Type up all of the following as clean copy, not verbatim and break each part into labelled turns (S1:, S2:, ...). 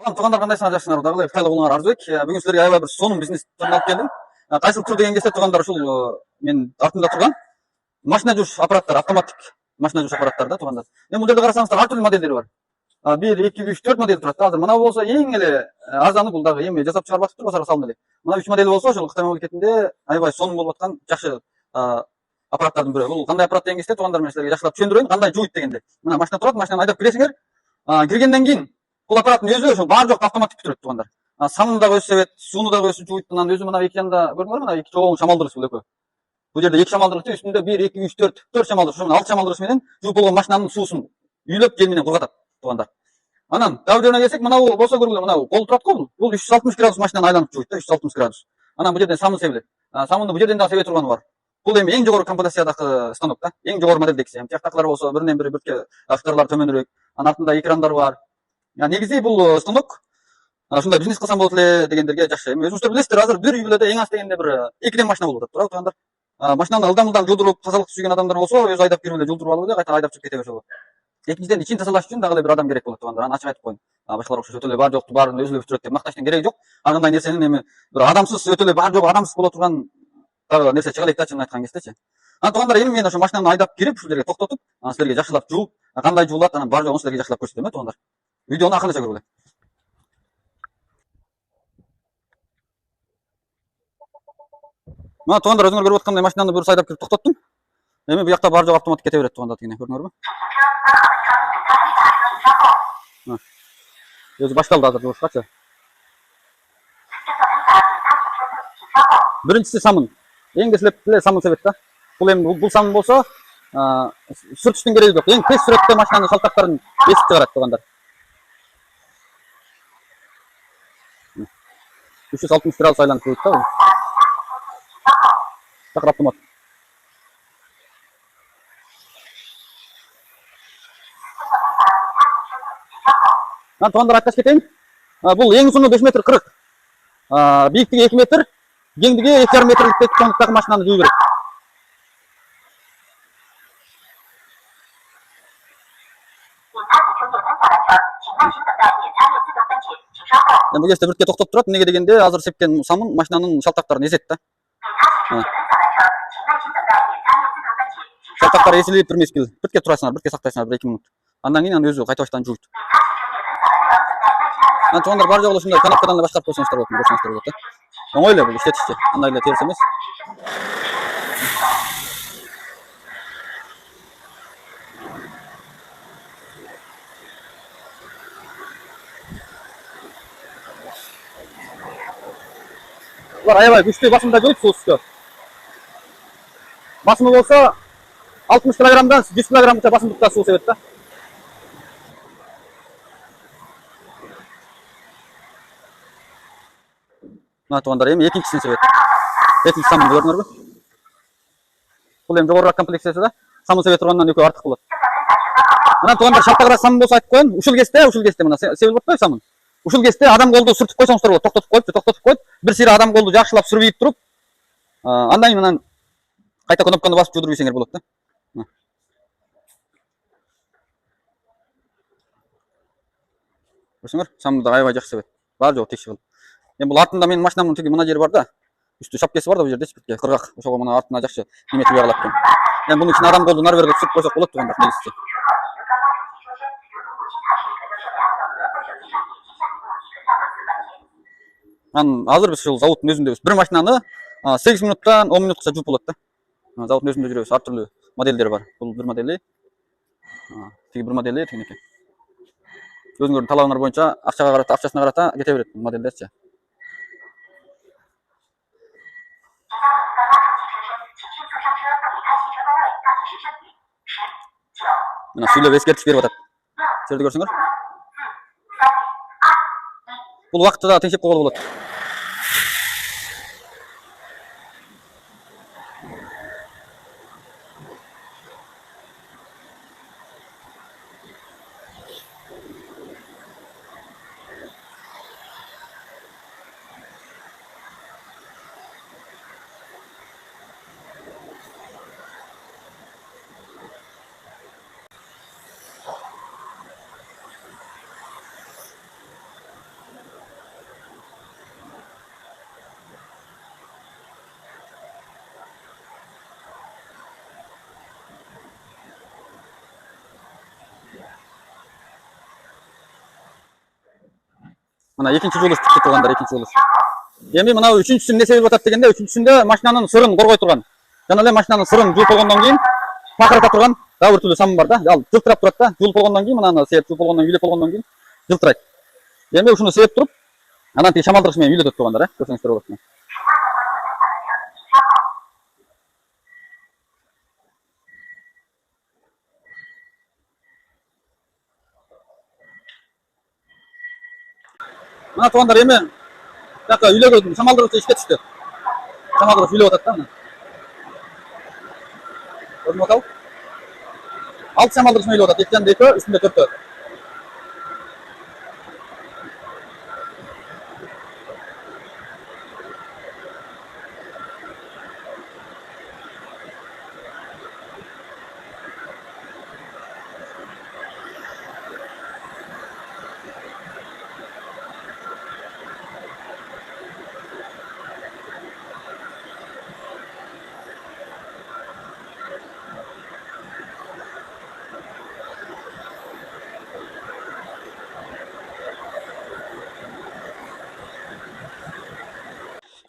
S1: Туғандар қандай сана жақсыңар дағылай Қытайлы болыңар Арзыбек. Бүгін сіздерге аябай бір соның бизнесін алып келдім. Қайсыл тұр деген кезде туғандар ушул мен артымда тұрған машина жууш аппараттар, автоматтик машина жууш аппараттар да туғандар. Мен бұл жерде қарасаңыздар ар түрлі модельдері бар. 1, 2, 3, 4 модель тұрады. Азыр мынау болса ең эле арзаны бул дагы эми жасап чыгарып атыптыр базарга салынды эле. Мына 3 модель болсо ошол Кытай мамлекетинде аябай сонун болуп аткан жакшы аппараттардын бири. Бул кандай аппарат деген кезде туғандар мен силерге жакшылап түшүндүрөйүн. Кандай жууйт дегенде. Мына машина турат, машинаны айдап киресиңер. Киргенден кийин бул аппараттын өзү ошо бар жок автоматтик бүтүрөт туғандар. Самын дагы өзү себет, сууну дагы өзү жууйт. Мына өзү мына эки янда көрдүңөрбү? Мына эки чогуң шамалдыргыч бул экөө. Бул жерде эки шамалдыргыч, үстүндө 1, 2, 3, 4 шамалдыргыч. Ошо 6 шамалдыргыч менен жууп болгон машинанын суусун үйлөп жел менен кургатат туғандар. Анан дагы жерине келсек, мынау болсо көргүлө, мынау кол турат го бул. Бул 360 градус машинаны айланып жууйт да, 360 градус. Анан бул жерден самын себилет. Самынды бул жерден дагы себе турганы бар. Бул эми эң жогору комплектациядагы станок да, эң жогору модельдегиси. Эми тияктакылар болсо биринен бири бирке авторлар төмөнүрөөк, анын артында экрандары бар. Негизи бул станок ушундай бизнес кылсам болот эле дегендерге жакшы. Эми өзүңүздөр билесиздер, азыр бир үй бүлөдө эң аз дегенде бир 2ден машина болуп атат, туурабы туугандар? Машинаны ылдам жуудуруп, тазалык сүйгөн адамдар болсо, өзү айдап кирип эле жуулдуруп алып эле кайта айдап чыгып кете берсе болот. Экинчиден, ичин тазалаш үчүн дагы эле бир адам керек болот туугандар. Аны ачык айтып коеюн. Башкалар окшош өтө эле бар жокту баарын өзү эле бүтүрөт деп макташтын кереги жок. Андай нерсенин эми бир адамсыз өтө эле бар жогу адамсыз боло турган дагы нерсе чыга элек да, чынын айткан кездечи. Туугандар, эми мен ошо машинаны айдап кирип, ушул жерге токтотуп, силерге жакшылап жууп, кандай жуулат, анан бар жогун силерге жакшылап көрсөтөм, туугандар. Видеону акырынча көргүлө. Мына туугандар, өзүңөр көрүп аткандай машинаны бир айдап кирип токтоттум. Эми бу жакта бар жок автомат кете берет туугандар дегене, көрдүңөрбү? Өзү башталды азыр жуушкачы. Биринчиси самын. Эң кесилеп эле самын себет да. Бул эми бул самын болсо, сүртүштүн кереги жок. Эң тез сүрөттө машинанын шалтактарын эсип чыгарат туугандар. 360 градус айланып жууйт да бул. Такыр автомат. Туугандар, айткаш кетейин. Бул эң узуну 5 метр 40. Бийиктиги 2 метр, кеңдиги 2,5 метрлик чоңдуктагы машинаны жууй берет. Бул кезде бирке токтоп турат. Эмнеге дегенде, азыр сепкен самын машинанын шалтактарын эзет да. Шалтактар эзилип бир мезгил бирке турасыңар, бирке сактайсыңар, 1-2 минут. Андан кийин аны өзү кайта баштан жууйт. Туугандар, бар жогу ушундай канапкадан эле баштап койсоңуздар болот, көрсөңүздөр болот да. Оңой эле бул иштетишти, андай эле терс эмес. Булар аябай күчтүү басымда жууйт суу үстү. Басымы болсо 60 килограммдан 100 килограммча басымдыкта суу себет да. Мына туугандар, эми экинчисин себет. Экинчи самын көрдүңөрбү? Бул эми жогорураак комплектциясы да. Самын себет тургандан экөө артык болот. Мына туугандар, шалтагыраак самын болсо айтып коеюн. Ушул кезде мына себилип атпайбы самын? Ушул кезде адам колду сүртүп койсоңуздар болот. Токтотуп коюп, бир сыйра адам колду жакшылап сүрбөйүп туруп, андан кийин анан кайта кнопканы басып жуудуруп ийсеңер болот да. Көрсөңөр, самын да аябай жакшы себет. Бар жогу текши кылып. Эми бул артында менин машинамдын тиги мына жери бар да. Үстү шапкеси бар да бул жердечи, бирке кыргак. Ошого мына артына жакшы неметип алат экен. Эми мунун үчүн адам колду нары бери кылып сүрүп койсок болот туугандар, негизичи. Азыр биз ушул заводдун өзүндөбүз. Бир машинаны 8 минуттан 10 минутка жууп болот да. Заводдун өзүндө жүрөбүз. Ар түрлүү модельдери бар. Бул бир модели. Тиги бир модели, тигинеки. Өзүңөрдүн талабыңар боюнча акчага карата, акчасына карата кете берет модельдерчи. Мына сүйлөп эскертип берип атат. Силерде көрсөңөр. Бул убакытты да теңшеп койгола болот. Мына экинчи жолуш чыкты туугандар, экинчи жолуш. Эми мына үчүнчүсү эмне себеп атат дегенде, үчүнчүсүндө машинанын сырын коргой турган. Жана эле машинанын сырын жууп болгондон кийин пакырата турган дагы бир түрлүү самын бар да. Ал жылтырап турат да. Жуулуп болгондон кийин мынаны себеп жууп болгондон үйлөп болгондон кийин жылтырайт. Эми ушуну себеп туруп, анан тиги шамалдыргыч менен үйлөтөт туугандар, көрсөңүздөр болот. Мына туугандар эми жака үйлөгө шамалдыргыч ишке түштү. Шамалдыргыч үйлөп атат да мына. Көрүнүп атабы? 6 шамалдыргыч үйлөп атат. 2 жанда 2, үстүндө 4.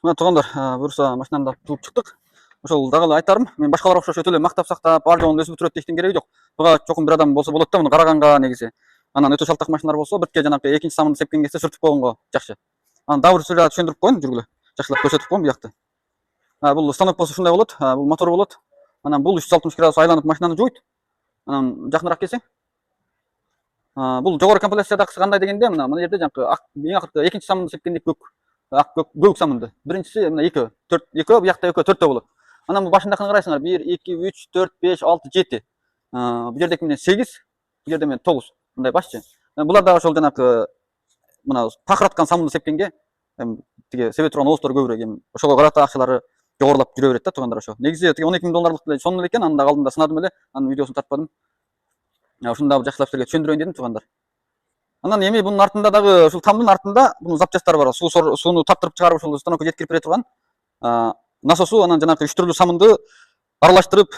S1: Мына туугандар, буюрса машинаны да жууп чыктык. Ошол дагы эле айтарым, мен башкаларга окшош өтө эле мактап сактап, бар жогун өсүп өтүрөт дейтин кереги жок. Буга чокум бир адам болсо болот да, муну караганга негизи. Анан өтө шалтак машиналар болсо, бирке жанагы экинчи самынды сепкен кезде сүртүп койгонго жакшы. Анан дагы бир сүрөт түшүндүрүп коеюн, жүргүлө. Жакшылап көрсөтүп коеюн буякты. Бул станок болсо ушундай болот, бул мотор болот. Анан бул 360 градус айланып машинаны жууйт. Анан жакыныраак келсең. Бул жогору комплектациядагысы кандай дегенде, мына жерде жанагы эң акыркы экинчи самынды сепкенде көк самынды. Биринчиси мына 2, 4, 2, буякта 2, 4 болот. Анан бул башындакыны карайсыңар, 1, 2, 3, 4, 5, 6, 7. Бул жердеки менен 8, бул жерде менен 9. Мындай башчы. Булар да ошол жанагы мына пакыраткан самынды сепкенге тиги себе турган ооздор көбүрөөк, эми ошого карата акчалары жогорулап жүрө берет да туугандар ошо. Негизи тиги 12 000 долларлык деле сонун экен, аны дагы алдымда сынадым эле, анын видеосун тартпадым. Ушуну дагы жакшылап силерге түшүндүрөйүн дедим туугандар. Анан эми бунун артында дагы ушул тамдын артында бунун запчасттары бар. Сууну таптырып чыгарып ушул станокко жеткирип бере турган насосу, анан жанагы 3 түрлүү самынды аралаштырып,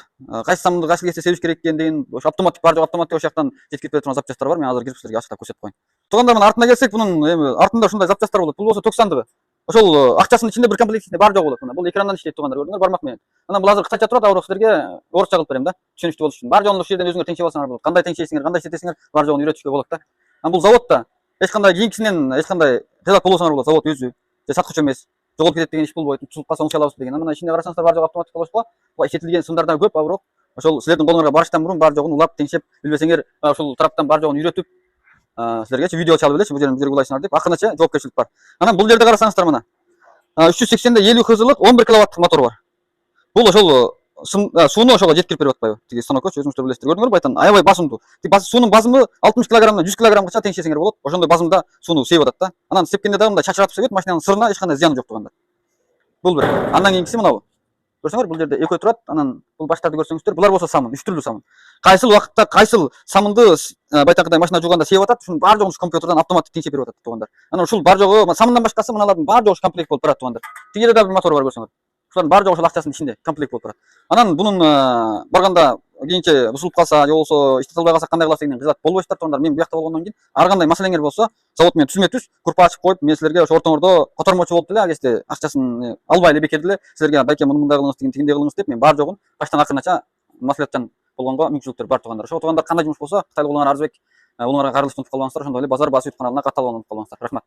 S1: кайсы самынды кайсы кезде себиш керек экендигин, ошо автоматтик бар жок автоматтик ошол жактан жеткирип бере турган запчасттар бар. Мен азыр кирип силерге ачыктап көрсөтүп коеюн. Туугандар, мына артына келсек, бунун эми артында ушундай запчасттар болот. Бул болсо ток сандыгы. Ошол акчасынын ичинде бир комплект ичинде бар жок болот. Мына бул экрандан иштейт туугандар, көрдүңөр бармак менен. Анан бул азыр кытайча турат, абырок силерге орусча кылып берем да, түшүнүктүү болуш үчүн. Бар жогун ушул жерден өзүңөр теңшеп алсаңар болот. Кандай теңшейсиңер, кандай иштетесиңер, бар жогун үйрөтүшкө болот да. Анан бул заводда эч кандай кийинкисинен эч кандай тезак болбосоңор болот. Завод өзү же саткыч эмес. Жоголуп кетет деген иш болбойт. Утулуп калса уңшай алабыз деген. Мына ичинде карасаңыздар, бар жогу автоматтик болушкла, иштетилген сымдар да көп, абырок ошол силердин колуңарга барыштан мурун бар жогун улап, теңшеп, билбесеңер ушул тараптан бар жогун үйрөтүп, силергечи видео чалып элечи, бул жерден улайсыңар деп, акырынача жоопкерчилик бар. Анан бул жерде карасаңыздар, мына 380 50 хзлык 11 киловатттык мотор бар. Бул ошол сууну ошого жеткирип берип атпайбы? Тиги станокчу өзүңүздөр билесиздер. Көрдүңөрбү айтан? Аябай басымдуу. Тиги суунун басымы 60 килограммдан 100 килограммга теңшесеңер болот. Ошондой басымда сууну сээп атат да. Анан сепкенде дагы мындай чачыратып себет, машинанын сырына эч кандай зыяны жок туугандар. Бул бир. Андан кийинкиси мынабу. Көрсөңөр, бул жерде экөө турат. Анан бул баштарды көрсөңүздөр, булар болсо самын, 3 түрлүү самын. Кайсыл убакытта кайсыл самынды байтакыдай машина жууганда сээп атат, ушунун бар жогун компьютерден автоматтык теңшеп берип атат туугандар. Анан ушул бар жогу самындан башкасы мыналардын бар жогу комплект болуп турат туугандар. Тиги жерде дагы бир мотор бар, көрсөңөр. Ушулардын бар жогу ошол акчасынын ичинде комплект болуп турат. Анан бунун барганда кийинче бузулуп калса же болбосо иштете албай калсак кандай кылабыз деген кызат болбойсуздар туугандар. Мен буякта болгондон кийин ар кандай маселеңер болсо, завод менен түзмө-түз курпа ачып коюп, мен силерге ошо ортоңордо котормочу болуп деле, ал кезде акчасын албай эле бекер деле силерге байке муну мындай кылыңыз, тигиндей кылыңыз деп, мен бар жогун баштан акырынача маслихатчан болгонго мүмкүнчүлүктөр бар туугандар. Ошо туугандар кандай жумуш болсо, Кытайлык улуңар Арызбек улуңарга кайрылышты унутуп калбаңыздар. Ошондой эле базар базы YouTube каналына катталып унутуп калбаңыздар. Рахмат.